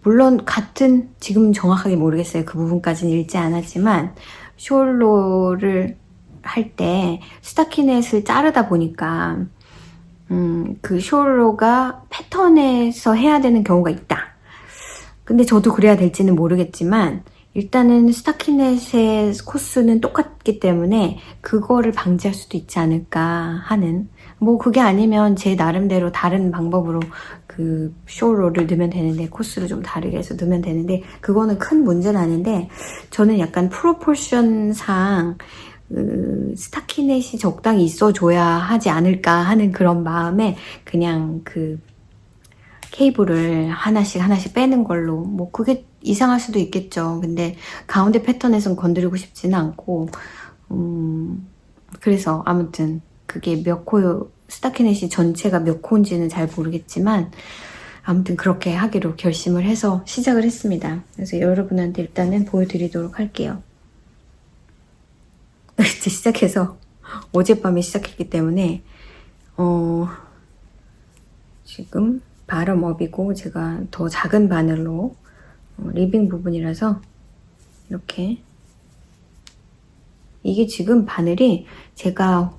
물론 같은 지금 정확하게 모르겠어요. 그 부분까지는 읽지 않았지만 숄로를 할 때 스타키넷을 자르다 보니까 그 숄로가 패턴에서 해야 되는 경우가 있다. 근데 저도 그래야 될지는 모르겠지만 일단은 스타키넷의 코스는 똑같기 때문에 그거를 방지할 수도 있지 않을까 하는, 뭐 그게 아니면 제 나름대로 다른 방법으로 그 쇼로를 넣으면 되는데, 코스를 좀 다르게 해서 넣으면 되는데, 그거는 큰 문제는 아닌데, 저는 약간 프로포션상 스타키넷이 적당히 있어줘야 하지 않을까 하는 그런 마음에 그냥 그 케이블을 하나씩 빼는 걸로, 뭐 그게 이상할 수도 있겠죠. 근데 가운데 패턴에선 건드리고 싶지는 않고, 그래서 아무튼 그게 몇 코, 스타키넷이 전체가 몇 코인지는 잘 모르겠지만 아무튼 그렇게 하기로 결심을 해서 시작을 했습니다. 그래서 여러분한테 일단은 보여드리도록 할게요. 이제 시작해서 어젯밤에 시작했기 때문에 지금 바텀업이고, 제가 더 작은 바늘로 리빙 부분이라서 이렇게, 이게 지금 바늘이 제가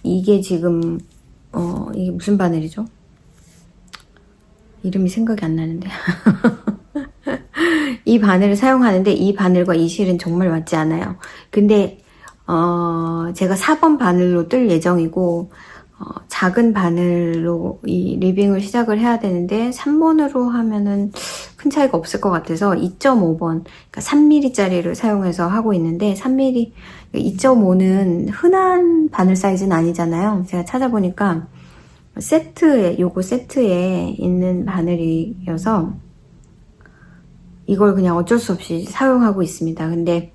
이게 지금 이게 무슨 바늘이죠? 이름이 생각이 안 나는데 이 바늘을 사용하는데 이 바늘과 이 실은 정말 맞지 않아요. 근데 제가 4번 바늘로 뜰 예정이고, 작은 바늘로 이 리빙을 시작을 해야 되는데 3번으로 하면은 큰 차이가 없을 것 같아서 2.5번, 그러니까 3mm 짜리를 사용해서 하고 있는데, 3mm, 2.5는 흔한 바늘 사이즈는 아니잖아요. 제가 찾아보니까 요거 세트에 있는 바늘이어서 이걸 그냥 어쩔 수 없이 사용하고 있습니다. 근데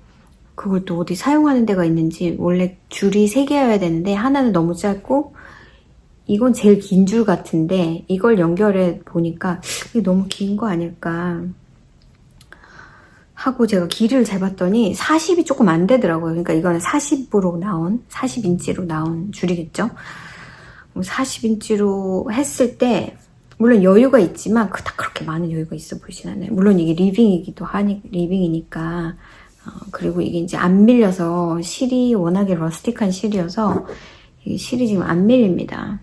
그걸 또 어디 사용하는 데가 있는지, 원래 줄이 3개여야 되는데 하나는 너무 짧고, 이건 제일 긴 줄 같은데 이걸 연결해 보니까 이게 너무 긴 거 아닐까 하고 제가 길이를 재봤더니 40이 조금 안 되더라고요. 그러니까 이거는 40인치로 나온 줄이겠죠. 40인치로 했을 때 물론 여유가 있지만 딱 그렇게 많은 여유가 있어 보이진 않아요. 물론 이게 리빙이니까 그리고 이게 이제 안 밀려서, 실이 워낙에 러스틱한 실이어서 이게 실이 지금 안 밀립니다.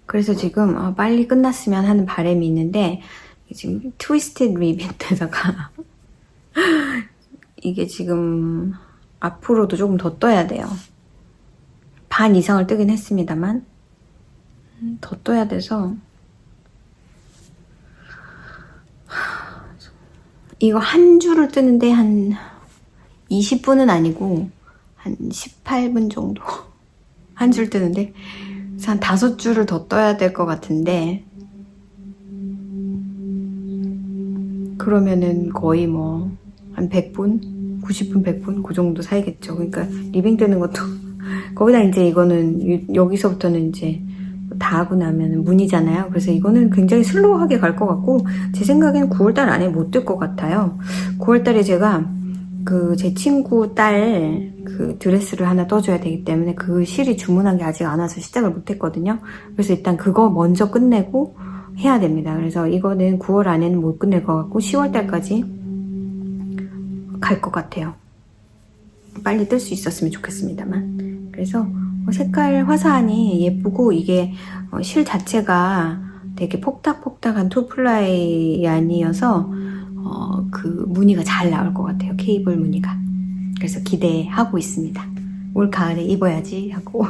그래서 지금 빨리 끝났으면 하는 바람이 있는데, 지금 트위스티드 리빙에다가 이게 지금 앞으로도 조금 더 떠야 돼요. 반 이상을 뜨긴 했습니다만 더 떠야 돼서, 이거 한 줄을 뜨는데 한 20분은 아니고 한 18분 정도 한 줄 뜨는데, 그래서 한 5줄을 더 떠야 될 것 같은데, 그러면은 거의 뭐 한 100분? 90분, 100분? 그 정도 사이겠죠. 그러니까 리빙 뜨는 것도 거기다 이제 이거는 여기서부터는 이제 다 하고 나면 문이잖아요. 그래서 이거는 굉장히 슬로우하게 갈 것 같고, 제 생각에는 9월달 안에 못 뜰 것 같아요. 9월달에 제가 제 친구 딸 그 드레스를 하나 떠줘야 되기 때문에 그 실이 주문한 게 아직 안 와서 시작을 못 했거든요. 그래서 일단 그거 먼저 끝내고 해야 됩니다. 그래서 이거는 9월 안에는 못 끝낼 것 같고 10월달까지 갈 것 같아요. 빨리 뜰 수 있었으면 좋겠습니다만. 그래서 색깔 화사하니 예쁘고, 이게 실 자체가 되게 폭닥폭닥한 투플라이 아니어서 그 무늬가 잘 나올 것 같아요. 케이블 무늬가. 그래서 기대하고 있습니다. 올 가을에 입어야지 하고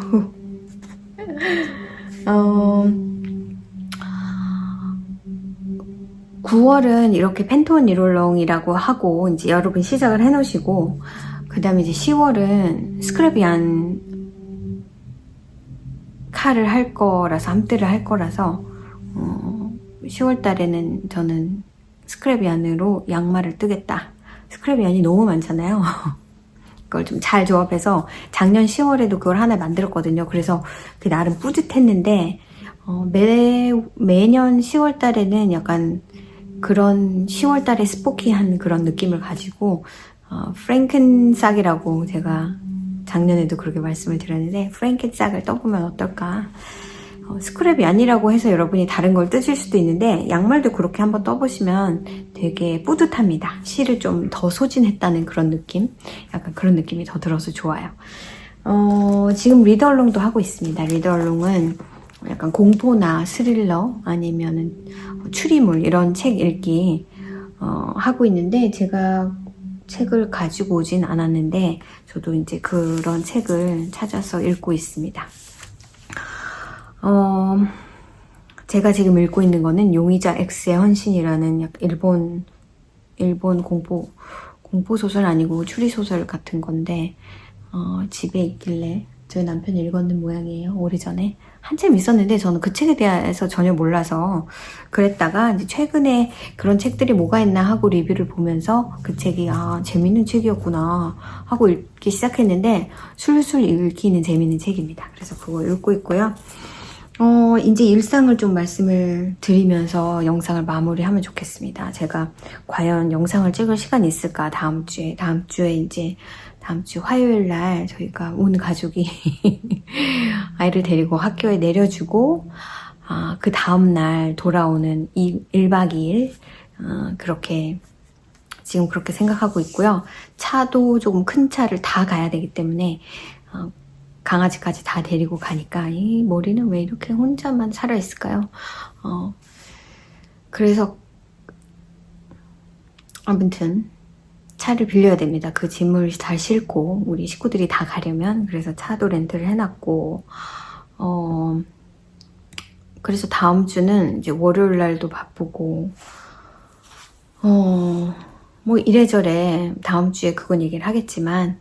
9월은 이렇게 펜톤 니롤롱이라고 하고 이제 여러분 시작을 해 놓으시고, 그 다음에 이제 10월은 스크래비안 칼을 할 거라서, 함대를 할 거라서 10월 달에는 저는 스크래비안으로 양말을 뜨겠다. 스크래비안이 너무 많잖아요. 그걸 좀 잘 조합해서 작년 10월에도 그걸 하나 만들었거든요. 그래서 그 나름 뿌듯했는데 매년 10월 달에는 약간 그런 10월 달에 스포키한 그런 느낌을 가지고 프랭켄싹이라고 제가 작년에도 그렇게 말씀을 드렸는데, 프랭켄싹을 떠보면 어떨까. 스크랩이 아니라고 해서 여러분이 다른 걸 뜨실 수도 있는데, 양말도 그렇게 한번 떠보시면 되게 뿌듯합니다. 실을 좀 더 소진했다는 그런 느낌? 약간 그런 느낌이 더 들어서 좋아요. 지금 리더얼롱도 하고 있습니다. 리더얼롱은 약간 공포나 스릴러 아니면은 추리물 이런 책 읽기 하고 있는데, 제가 책을 가지고 오진 않았는데 저도 이제 그런 책을 찾아서 읽고 있습니다. 제가 지금 읽고 있는 거는 용의자 X의 헌신이라는 약간 일본 공포소설 아니고 추리소설 같은 건데, 집에 있길래 저희 남편이 읽었는 모양이에요. 오래전에 한참 있었는데 저는 그 책에 대해서 전혀 몰라서 그랬다가 이제 최근에 그런 책들이 뭐가 있나 하고 리뷰를 보면서 그 책이 재밌는 책이었구나 하고 읽기 시작했는데, 술술 읽기는 재밌는 책입니다. 그래서 그거 읽고 있고요. 이제 일상을 좀 말씀을 드리면서 영상을 마무리하면 좋겠습니다. 제가 과연 영상을 찍을 시간이 있을까? 다음 주에 이제 다음 주 화요일 날 저희가 온 가족이 아이를 데리고 학교에 내려주고, 그 다음 날 돌아오는 1박 2일, 그렇게 지금 그렇게 생각하고 있고요. 차도 조금 큰 차를 다 가야 되기 때문에 강아지까지 다 데리고 가니까 이 머리는 왜 이렇게 혼자만 살아있을까요? 그래서 아무튼 차를 빌려야 됩니다. 그 짐을 잘 싣고 우리 식구들이 다 가려면. 그래서 차도 렌트를 해놨고, 그래서 다음 주는 이제 월요일 날도 바쁘고, 뭐 이래저래 다음 주에 그건 얘기를 하겠지만,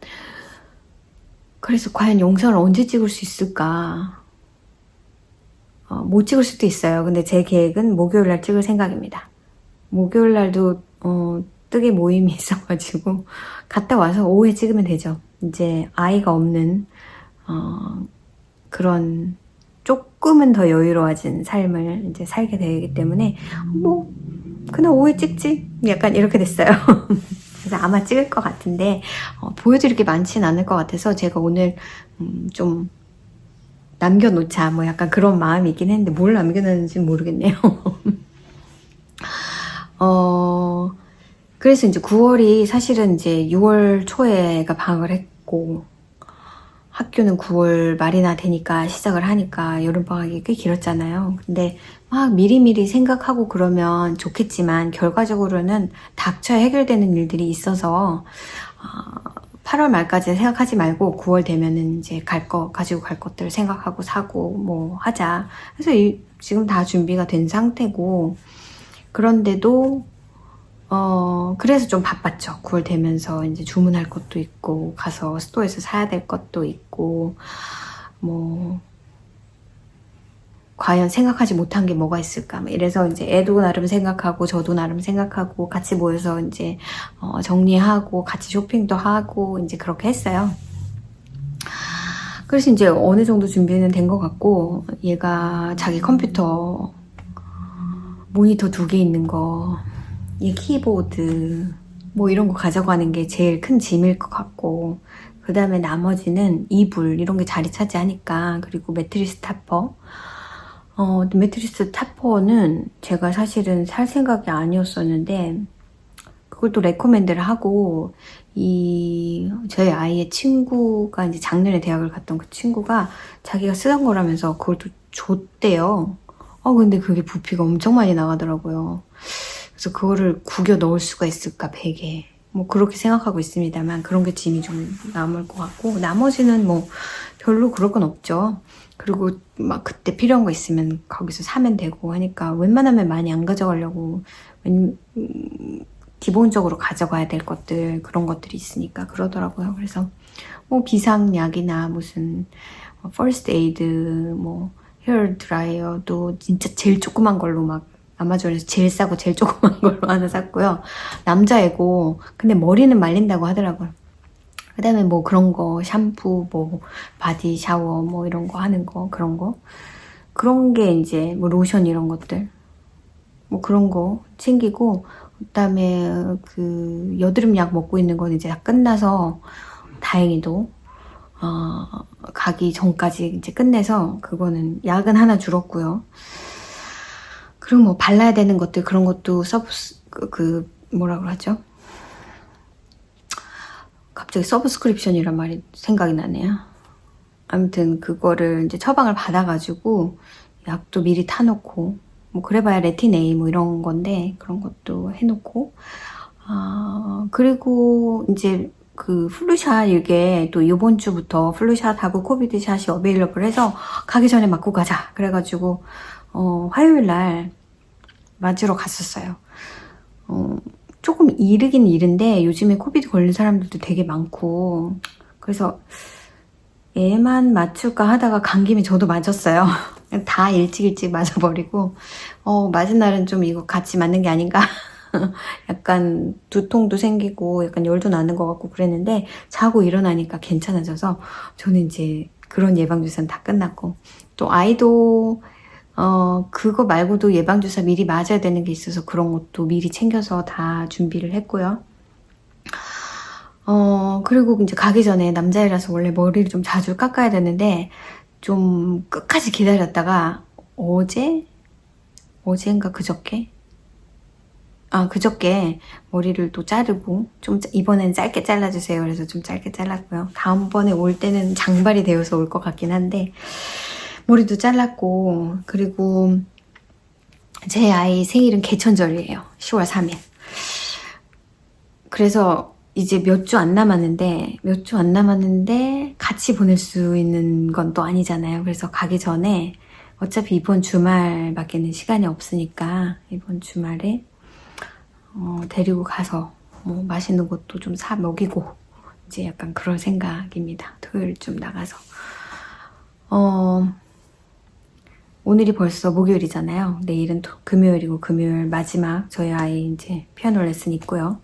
그래서 과연 영상을 언제 찍을 수 있을까? 못 찍을 수도 있어요. 근데 제 계획은 목요일 날 찍을 생각입니다. 목요일 날도 뜨개 모임이 있어가지고 갔다 와서 오후에 찍으면 되죠. 이제 아이가 없는 그런 조금은 더 여유로워진 삶을 이제 살게 되기 때문에 뭐 그날 오후에 찍지? 약간 이렇게 됐어요. 그래서 아마 찍을 것 같은데 보여드릴 게 많진 않을 것 같아서 제가 오늘 좀 남겨놓자 뭐 약간 그런 마음이 있긴 했는데 뭘 남겨놨는지는 모르겠네요. 그래서 이제 9월이 사실은 이제 6월 초에가 방학을 했고, 학교는 9월 말이나 되니까 시작을 하니까 여름방학이 꽤 길었잖아요. 근데 막 미리미리 생각하고 그러면 좋겠지만 결과적으로는 닥쳐야 해결되는 일들이 있어서 8월 말까지 생각하지 말고 9월 되면은 이제 가지고 갈 것들 생각하고 사고 뭐 하자. 그래서 지금 다 준비가 된 상태고, 그런데도 그래서 좀 바빴죠. 9월 되면서 이제 주문할 것도 있고, 가서 스토어에서 사야 될 것도 있고, 뭐, 과연 생각하지 못한 게 뭐가 있을까. 이래서 이제 애도 나름 생각하고, 저도 나름 생각하고, 같이 모여서 이제, 정리하고, 같이 쇼핑도 하고, 이제 그렇게 했어요. 그래서 이제 어느 정도 준비는 된 것 같고, 얘가 자기 컴퓨터, 모니터 2개 있는 거, 키보드 뭐 이런 거 가져가는 게 제일 큰 짐일 것 같고, 그 다음에 나머지는 이불 이런 게 자리 차지하니까, 그리고 매트리스 타퍼. 매트리스 타퍼는 제가 사실은 살 생각이 아니었었는데 그걸 또 레코멘드를 하고, 저희 아이의 친구가 이제 작년에 대학을 갔던 그 친구가 자기가 쓰던 거라면서 그걸 또 줬대요. 근데 그게 부피가 엄청 많이 나가더라고요. 그래서 그거를 구겨 넣을 수가 있을까, 베개. 뭐 그렇게 생각하고 있습니다만, 그런 게 짐이 좀 남을 것 같고, 나머지는 뭐 별로 그럴 건 없죠. 그리고 막 그때 필요한 거 있으면 거기서 사면 되고 하니까 웬만하면 많이 안 가져가려고, 기본적으로 가져가야 될 것들, 그런 것들이 있으니까 그러더라고요. 그래서 뭐 비상약이나 무슨 퍼스트 에이드, 뭐 헤어 드라이어도 진짜 제일 조그만 걸로 막 아마존에서 제일 싸고 제일 조그만 걸로 하나 샀고요. 남자애고, 근데 머리는 말린다고 하더라고요. 그 다음에 뭐 그런 거, 샴푸, 뭐 바디 샤워 뭐 이런 거 하는 거, 그런 게 이제 뭐 로션 이런 것들 뭐 그런 거 챙기고, 그 다음에 그 여드름 약 먹고 있는 건 이제 다 끝나서 다행히도 가기 전까지 이제 끝내서 그거는 약은 하나 줄었고요. 그리고 뭐 발라야 되는 것들, 그런 것도 뭐라고 하죠? 갑자기 서브스크립션이란 말이 생각이 나네요. 아무튼 그거를 이제 처방을 받아가지고 약도 미리 타놓고, 뭐 그래봐야 레틴 A 뭐 이런 건데 그런 것도 해놓고, 그리고 이제 그 플루샷 이게 또 이번 주부터 플루샷하고 코비드샷이 어베일러블해서 가기 전에 맞고 가자 그래가지고 화요일 날 맞으러 갔었어요. 조금 이르긴 이른데 요즘에 코비드 걸린 사람들도 되게 많고 그래서 얘만 맞출까 하다가 간 김에 저도 맞았어요. 다 일찍 맞아버리고 맞은 날은 좀 이거 같이 맞는 게 아닌가 약간 두통도 생기고 약간 열도 나는 것 같고 그랬는데 자고 일어나니까 괜찮아져서 저는 이제 그런 예방주사는 다 끝났고 또 아이도 그거 말고도 예방주사 미리 맞아야 되는 게 있어서 그런 것도 미리 챙겨서 다 준비를 했고요. 그리고 이제 가기 전에 남자애라서 원래 머리를 좀 자주 깎아야 되는데 좀 끝까지 기다렸다가 어제인가 그저께 머리를 또 자르고 좀 이번엔 짧게 잘라주세요. 그래서 좀 짧게 잘랐고요. 다음번에 올 때는 장발이 되어서 올 것 같긴 한데 머리도 잘랐고 그리고 제 아이 생일은 개천절이에요. 10월 3일. 그래서 이제 몇 주 안 남았는데 같이 보낼 수 있는 건 또 아니잖아요. 그래서 가기 전에 어차피 이번 주말밖에는 시간이 없으니까 이번 주말에 데리고 가서 뭐 맛있는 것도 좀 사 먹이고 이제 약간 그럴 생각입니다. 토요일쯤 나가서 오늘이 벌써 목요일이잖아요. 내일은 금요일이고 금요일 마지막 저희 아이 이제 피아노 레슨 있고요.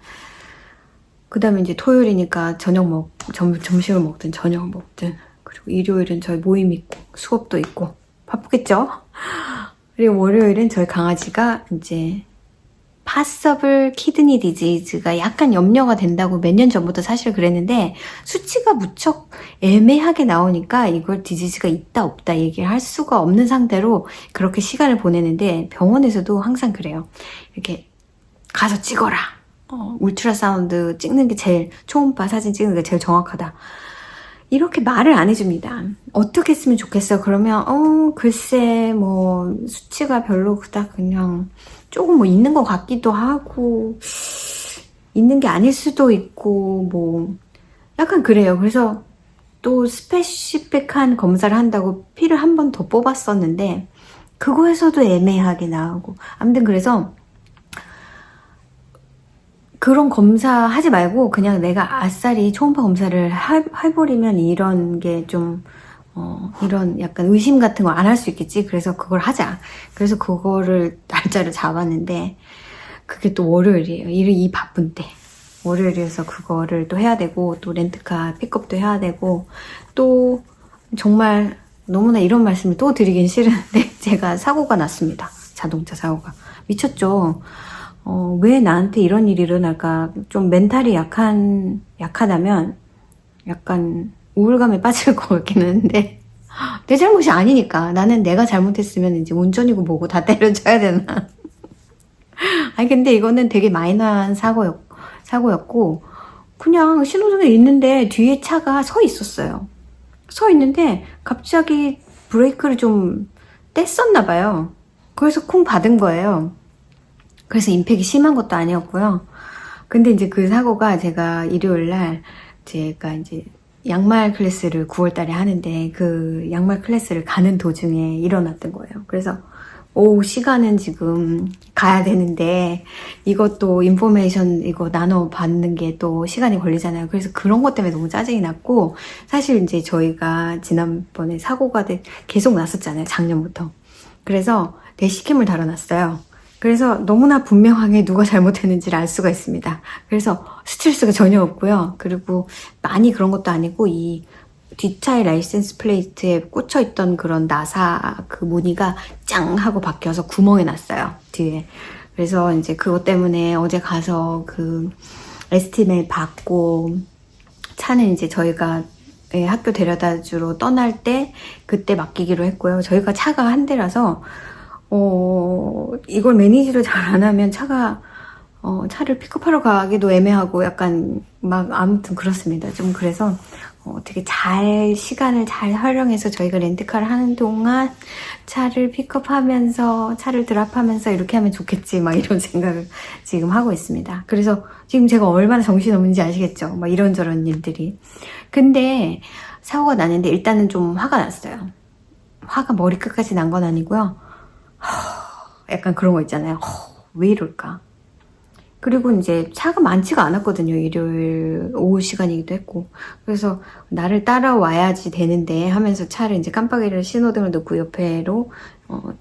그 다음에 이제 토요일이니까 점심을 먹든 저녁을 먹든 그리고 일요일은 저희 모임 있고 수업도 있고 바쁘겠죠? 그리고 월요일은 저희 강아지가 이제 파서블 키드니 디지즈가 약간 염려가 된다고 몇 년 전부터 사실 그랬는데 수치가 무척 애매하게 나오니까 이걸 디지즈가 있다 없다 얘기를 할 수가 없는 상태로 그렇게 시간을 보내는데 병원에서도 항상 그래요. 이렇게 가서 찍어라. 울트라사운드 찍는 게 제일 초음파 사진 찍는 게 제일 정확하다. 이렇게 말을 안 해줍니다. 어떻게 했으면 좋겠어? 그러면 글쎄 뭐 수치가 별로 그닥 그냥 조금 뭐 있는 것 같기도 하고 있는 게 아닐 수도 있고 뭐 약간 그래요. 그래서 또 스페시픽한 검사를 한다고 피를 한 번 더 뽑았었는데 그거에서도 애매하게 나오고 아무튼 그래서 그런 검사 하지 말고 그냥 내가 아싸리 초음파 검사를 해버리면 이런 게 좀 이런 약간 의심 같은 거 안 할 수 있겠지. 그래서 그걸 하자. 그래서 그거를 날짜를 잡았는데 그게 또 월요일이에요. 이 바쁜 때. 월요일이어서 그거를 또 해야 되고 또 렌트카 픽업도 해야 되고 또 정말 너무나 이런 말씀을 또 드리긴 싫은데 제가 사고가 났습니다. 자동차 사고가. 미쳤죠. 왜 나한테 이런 일이 일어날까? 좀 멘탈이 약하다면 약간 우울감에 빠질 것 같긴 한데 내 잘못이 아니니까 나는 내가 잘못했으면 이제 운전이고 뭐고 다 때려줘야 되나? 아니 근데 이거는 되게 마이너한 사고였고 그냥 신호등에 있는데 뒤에 차가 서 있었어요. 서 있는데 갑자기 브레이크를 좀 뗐었나 봐요. 그래서 콩 받은 거예요. 그래서 임팩이 심한 것도 아니었고요. 근데 이제 그 사고가 제가 일요일날 제가 이제 양말 클래스를 9월 달에 하는데 그 양말 클래스를 가는 도중에 일어났던 거예요. 그래서 시간은 지금 가야 되는데 이것도 인포메이션 이거 나눠 받는 게 또 시간이 걸리잖아요. 그래서 그런 것 때문에 너무 짜증이 났고 사실 이제 저희가 지난번에 사고가 계속 났었잖아요. 작년부터. 그래서 대시캠을 달아놨어요. 그래서 너무나 분명하게 누가 잘못했는지를 알 수가 있습니다. 그래서 스트레스가 전혀 없고요. 그리고 많이 그런 것도 아니고 이 뒷차의 라이센스 플레이트에 꽂혀있던 그런 나사 그 무늬가 짱 하고 바뀌어서 구멍이 났어요. 뒤에. 그래서 이제 그것 때문에 어제 가서 그 에스티메 받고 차는 이제 저희가 학교 데려다 주러 떠날 때 그때 맡기기로 했고요. 저희가 차가 한 대라서 이걸 매니지를 잘 안 하면 차를 픽업하러 가기도 애매하고 약간 막 아무튼 그렇습니다. 좀 그래서 어떻게 잘 시간을 잘 활용해서 저희가 렌트카를 하는 동안 차를 픽업하면서 차를 드랍하면서 이렇게 하면 좋겠지 막 이런 생각을 지금 하고 있습니다. 그래서 지금 제가 얼마나 정신없는지 아시겠죠? 막 이런저런 일들이. 근데 사고가 나는데 일단은 좀 화가 났어요. 화가 머리끝까지 난 건 아니고요. 약간 그런 거 있잖아요. 왜 이럴까? 그리고 이제 차가 많지가 않았거든요. 일요일 오후 시간이기도 했고. 그래서 나를 따라와야지 되는데 하면서 차를 이제 깜빡이를 신호등을 넣고 옆에로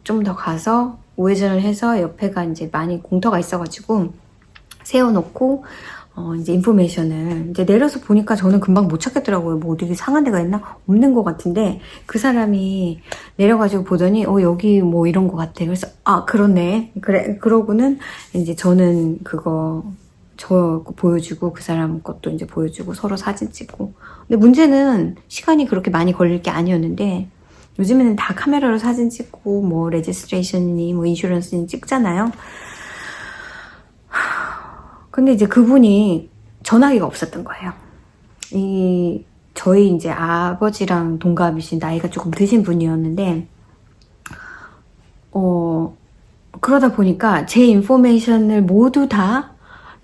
좀 더 가서 우회전을 해서 옆에가 이제 많이 공터가 있어가지고 세워놓고 이제 인포메이션을 이제 내려서 보니까 저는 금방 못 찾겠더라고요. 뭐 어디 상한 데가 있나? 없는 것 같은데 그 사람이 내려가지고 보더니 여기 뭐 이런 것 같아. 그래서 그렇네. 그래 그러고는 이제 저는 그거 저 보여주고 그 사람 것도 이제 보여주고 서로 사진 찍고. 근데 문제는 시간이 그렇게 많이 걸릴 게 아니었는데 요즘에는 다 카메라로 사진 찍고 뭐 레지스트레이션이니 뭐 인슈런스니 찍잖아요. 근데 이제 그분이 전화기가 없었던 거예요. 저희 이제 아버지랑 동갑이신 나이가 조금 드신 분이었는데, 그러다 보니까 제 인포메이션을 모두 다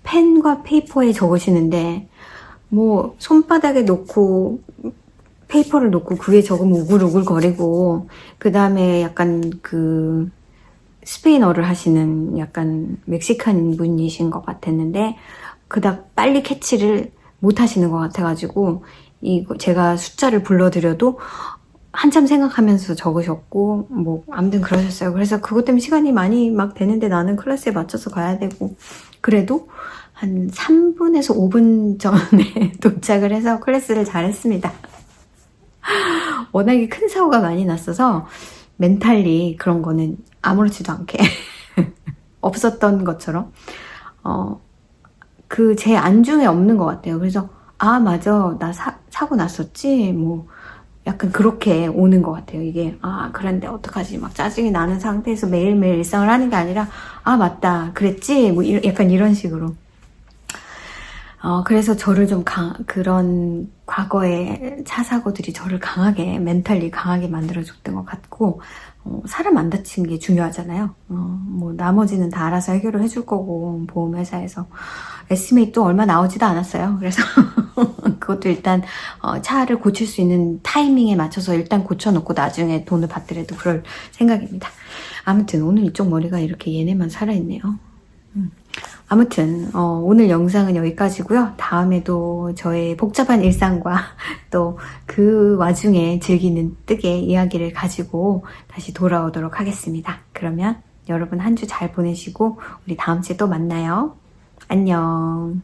펜과 페이퍼에 적으시는데, 뭐, 손바닥에 놓고, 페이퍼를 놓고 그 위에 적으면 우글우글 거리고, 그 다음에 약간 스페인어를 하시는 약간 멕시칸 분이신 것 같았는데 그닥 빨리 캐치를 못 하시는 것 같아가지고 제가 숫자를 불러드려도 한참 생각하면서 적으셨고 뭐 아무튼 그러셨어요. 그래서 그것 때문에 시간이 많이 막 되는데 나는 클래스에 맞춰서 가야 되고 그래도 한 3분에서 5분 전에 도착을 해서 클래스를 잘했습니다. 워낙에 큰 사고가 많이 났어서 멘탈리 그런 거는 아무렇지도 않게 없었던 것처럼 제 안중에 없는 것 같아요. 그래서 맞아 나 사고 났었지 뭐 약간 그렇게 오는 것 같아요. 이게 그런데 어떡하지 막 짜증이 나는 상태에서 매일매일 일상을 하는 게 아니라 맞다 그랬지 뭐 약간 이런 식으로 그래서 저를 좀 그런 과거의 차 사고들이 저를 멘탈리 강하게 만들어줬던 것 같고, 사람 안 다치는 게 중요하잖아요. 뭐, 나머지는 다 알아서 해결을 해줄 거고, 보험회사에서. 에스티메이트도 얼마 나오지도 않았어요. 그래서, 그것도 일단, 차를 고칠 수 있는 타이밍에 맞춰서 일단 고쳐놓고 나중에 돈을 받더라도 그럴 생각입니다. 아무튼, 오늘 이쪽 머리가 이렇게 얘네만 살아있네요. 아무튼 오늘 영상은 여기까지고요. 다음에도 저의 복잡한 일상과 또 그 와중에 즐기는 뜨개 이야기를 가지고 다시 돌아오도록 하겠습니다. 그러면 여러분 한 주 잘 보내시고 우리 다음 주에 또 만나요. 안녕.